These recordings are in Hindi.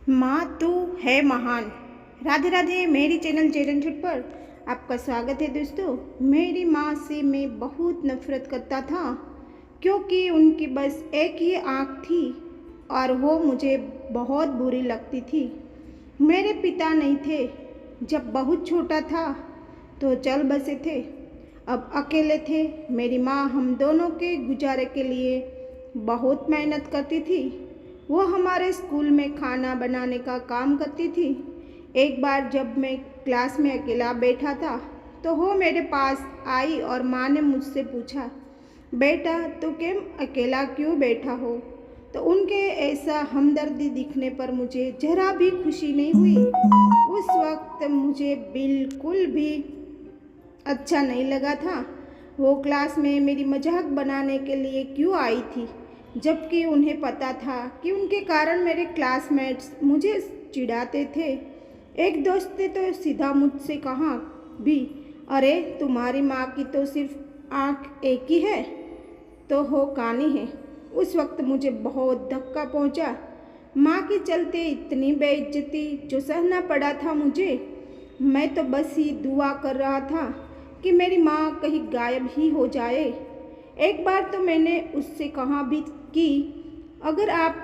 माँ तू है महान। राधे राधे। मेरी चैनल चेतन छुट पर आपका स्वागत है दोस्तों। मेरी माँ से मैं बहुत नफरत करता था क्योंकि उनकी बस एक ही आँख थी और वो मुझे बहुत बुरी लगती थी। मेरे पिता नहीं थे। जब बहुत छोटा था तो चल बसे थे, अब अकेले थे। मेरी माँ हम दोनों के गुजारे के लिए बहुत मेहनत करती थी। वो हमारे स्कूल में खाना बनाने का काम करती थी। एक बार जब मैं क्लास में अकेला बैठा था तो वो मेरे पास आई और माँ ने मुझसे पूछा, बेटा तू क्यों अकेला क्यों बैठा हो? तो उनके ऐसा हमदर्दी दिखने पर मुझे जरा भी खुशी नहीं हुई। उस वक्त मुझे बिल्कुल भी अच्छा नहीं लगा था। वो क्लास में मेरी मजाक बनाने के लिए क्यों आई थी, जबकि उन्हें पता था कि उनके कारण मेरे क्लासमेट्स मुझे चिढ़ाते थे। एक दोस्त ने तो सीधा मुझसे कहा भी, अरे तुम्हारी माँ की तो सिर्फ आँख एक ही है तो हो कानी है। उस वक्त मुझे बहुत धक्का पहुँचा। माँ के चलते इतनी बेइज्जती जो सहना पड़ा था मुझे। मैं तो बस ही दुआ कर रहा था कि मेरी माँ कहीं गायब ही हो जाए। एक बार तो मैंने उससे कहा भी कि अगर आप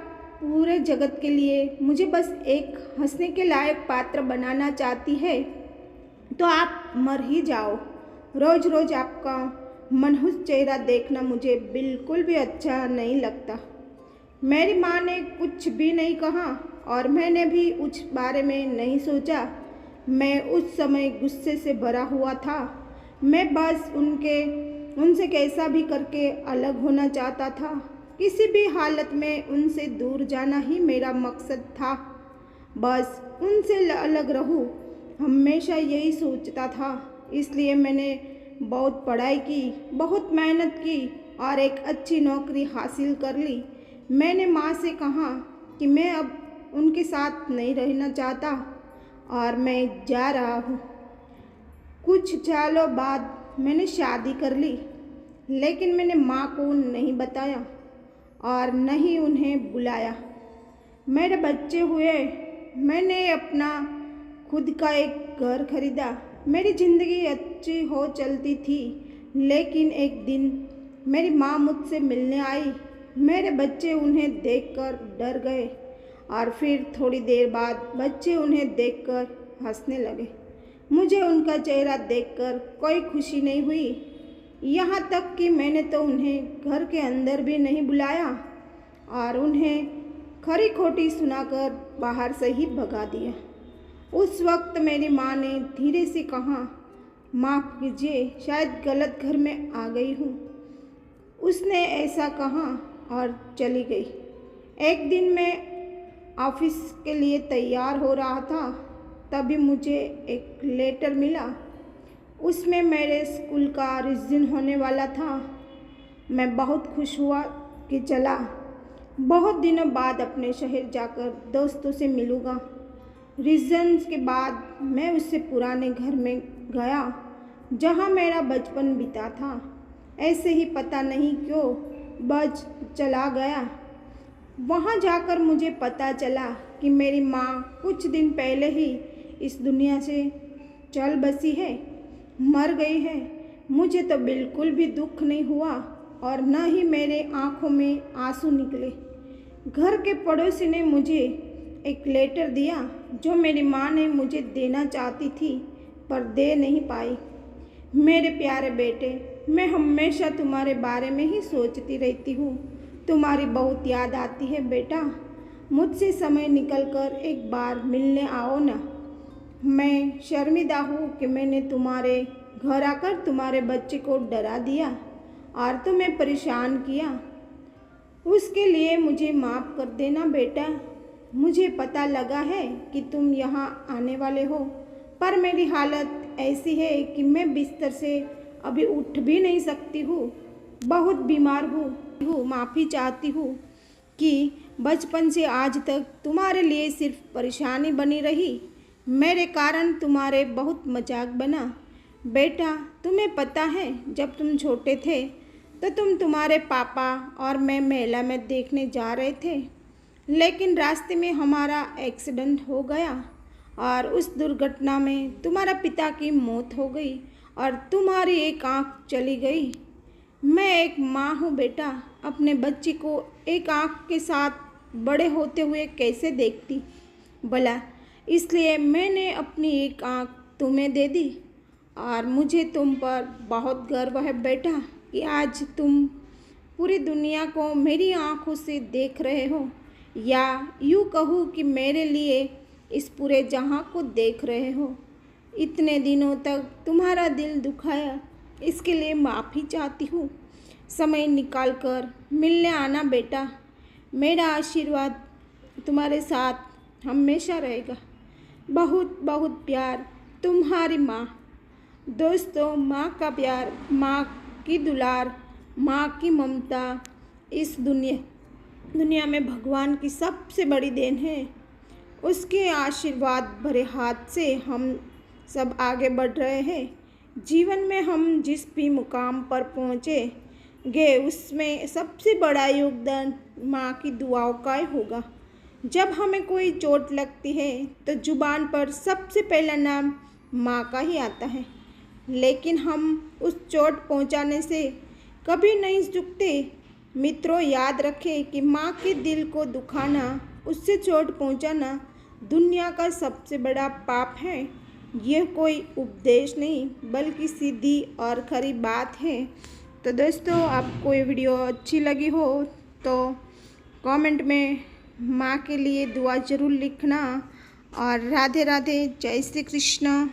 पूरे जगत के लिए मुझे बस एक हंसने के लायक पात्र बनाना चाहती है तो आप मर ही जाओ। रोज़ रोज़ आपका मनहूस चेहरा देखना मुझे बिल्कुल भी अच्छा नहीं लगता। मेरी माँ ने कुछ भी नहीं कहा और मैंने भी उस बारे में नहीं सोचा। मैं उस समय गुस्से से भरा हुआ था। मैं बस उनसे कैसा भी करके अलग होना चाहता था। किसी भी हालत में उनसे दूर जाना ही मेरा मकसद था। बस उनसे अलग रहूं, हमेशा यही सोचता था। इसलिए मैंने बहुत पढ़ाई की, बहुत मेहनत की और एक अच्छी नौकरी हासिल कर ली। मैंने माँ से कहा कि मैं अब उनके साथ नहीं रहना चाहता और मैं जा रहा हूँ। कुछ सालों बाद मैंने शादी कर ली, लेकिन मैंने माँ को नहीं बताया और न ही उन्हें बुलाया। मेरे बच्चे हुए, मैंने अपना खुद का एक घर खरीदा। मेरी ज़िंदगी अच्छी हो चलती थी, लेकिन एक दिन मेरी माँ मुझसे मिलने आई। मेरे बच्चे उन्हें देखकर डर गए और फिर थोड़ी देर बाद बच्चे उन्हें देखकर हंसने लगे। मुझे उनका चेहरा देखकर कोई खुशी नहीं हुई। यहाँ तक कि मैंने तो उन्हें घर के अंदर भी नहीं बुलाया और उन्हें खरी खोटी सुनाकर बाहर से ही भगा दिया। उस वक्त मेरी माँ ने धीरे से कहा, माफ़ कीजिए, शायद गलत घर में आ गई हूँ। उसने ऐसा कहा और चली गई। एक दिन मैं ऑफिस के लिए तैयार हो रहा था, तभी मुझे एक लेटर मिला। उसमें मेरे स्कूल का रिजल्ट होने वाला था। मैं बहुत खुश हुआ कि चला बहुत दिनों बाद अपने शहर जाकर दोस्तों से मिलूँगा। रिजल्ट के बाद मैं उससे पुराने घर में गया जहाँ मेरा बचपन बीता था। ऐसे ही पता नहीं क्यों बच चला गया। वहाँ जाकर मुझे पता चला कि मेरी माँ कुछ दिन पहले ही इस दुनिया से चल बसी है, मर गई है। मुझे तो बिल्कुल भी दुख नहीं हुआ और न ही मेरे आँखों में आंसू निकले। घर के पड़ोसी ने मुझे एक लेटर दिया जो मेरी माँ ने मुझे देना चाहती थी पर दे नहीं पाई। मेरे प्यारे बेटे, मैं हमेशा तुम्हारे बारे में ही सोचती रहती हूँ। तुम्हारी बहुत याद आती है बेटा। मुझसे समय निकलकर एक बार मिलने आओ ना। मैं शर्मिंदा हूँ कि मैंने तुम्हारे घर आकर तुम्हारे बच्चे को डरा दिया और तुम्हें परेशान किया। उसके लिए मुझे माफ़ कर देना बेटा। मुझे पता लगा है कि तुम यहाँ आने वाले हो, पर मेरी हालत ऐसी है कि मैं बिस्तर से अभी उठ भी नहीं सकती हूँ। बहुत बीमार हूँ। माफ़ी चाहती हूँ कि बचपन से आज तक तुम्हारे लिए सिर्फ परेशानी बनी रही। मेरे कारण तुम्हारे बहुत मजाक बना। बेटा तुम्हें पता है, जब तुम छोटे थे तो तुम्हारे पापा और मैं मेला में देखने जा रहे थे। लेकिन रास्ते में हमारा एक्सीडेंट हो गया और उस दुर्घटना में तुम्हारा पिता की मौत हो गई और तुम्हारी एक आँख चली गई। मैं एक माँ हूँ बेटा, अपने बच्ची को एक आँख के साथ बड़े होते हुए कैसे देखती भला। इसलिए मैंने अपनी एक आँख तुम्हें दे दी और मुझे तुम पर बहुत गर्व है बेटा कि आज तुम पूरी दुनिया को मेरी आँखों से देख रहे हो, या यूँ कहूँ कि मेरे लिए इस पूरे जहाँ को देख रहे हो। इतने दिनों तक तुम्हारा दिल दुखाया, इसके लिए माफ़ी चाहती हूँ। समय निकाल कर मिलने आना बेटा। मेरा आशीर्वाद तुम्हारे साथ हमेशा रहेगा। बहुत बहुत प्यार, तुम्हारी माँ। दोस्तों, माँ का प्यार, माँ की दुलार, माँ की ममता इस दुनिया में भगवान की सबसे बड़ी देन है। उसके आशीर्वाद भरे हाथ से हम सब आगे बढ़ रहे हैं। जीवन में हम जिस भी मुकाम पर पहुँचे गए, उसमें सबसे बड़ा योगदान माँ की दुआओं का होगा। जब हमें कोई चोट लगती है तो जुबान पर सबसे पहला नाम माँ का ही आता है, लेकिन हम उस चोट पहुँचाने से कभी नहीं झुकते। मित्रों, याद रखें कि माँ के दिल को दुखाना, उससे चोट पहुँचाना दुनिया का सबसे बड़ा पाप है। यह कोई उपदेश नहीं, बल्कि सीधी और खरी बात है। तो दोस्तों, आपको ये वीडियो अच्छी लगी हो तो कमेंट में माँ के लिए दुआ ज़रूर लिखना। और राधे राधे, जय श्री कृष्ण।